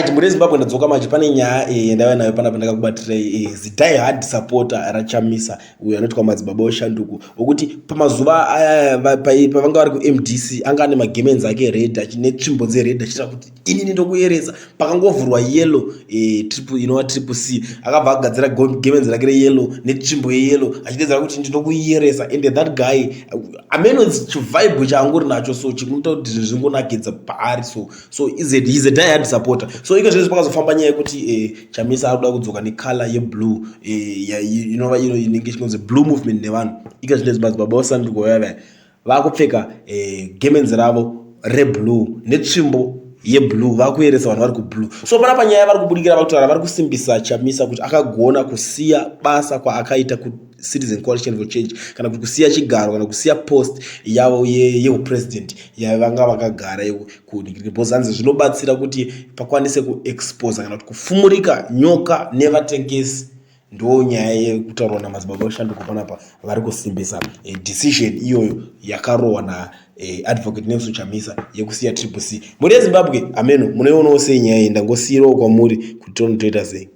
right, muri Zimbabwe ndadzoka manje pane nyaya yandava nayo panapa ndakakubatira die hard supporter raChamisa uyo anotwa madzibaba oshanduku okuti pamazuva aya pavanga vari kuMDC anga ane magemenzi ake red achine tsvimbo dzered achita kuti inini ndokuyeresa pakangovhurwa yellow inova triple C akabva agadzira gemenzi rake reyellow netsvimbo yeyellow achidedzera kuti ndinokuyeresa and that guy ameno chivibe chaangori nacho so chikuita kuti zvingonakidza paari so he's a die hard supporter so iko zvese pakazofamba nyaya yekuti Chamisa ari kuda kudzoka nekala yeblue inova ino inenge chinonzi blue movement nevanhu iko zvine madzibaba osanduko yava vakupfeka gemenzi ravo reblue netsvimbo yeblue vakuyeresa vanhu vari kublue so panapa nyaya vari kubudikira vakutaura vari kusimbisa Chamisa kuti akagona kusiya basa kwaakaita Citizen Coalition for Change kana kuti kusiya chigaro kana kusiya post yavo yepresident yavanga vakagara kuzanzi zvinobatsira kuti pakwanise kuexpose kana kuti kufumurika nyoka nevatengesi ndo nyaya yekutaurwa namadzibaba oshanduko panapa vari kusimbisa decision iyoyo yakarohwa naadvocate Nelson Chamisa yekusiya Triple C. Muri Zimbabwe ameno munoionawo sei nyaya iyi ndangosiyirawo kwamuri kuti tonotoita sei?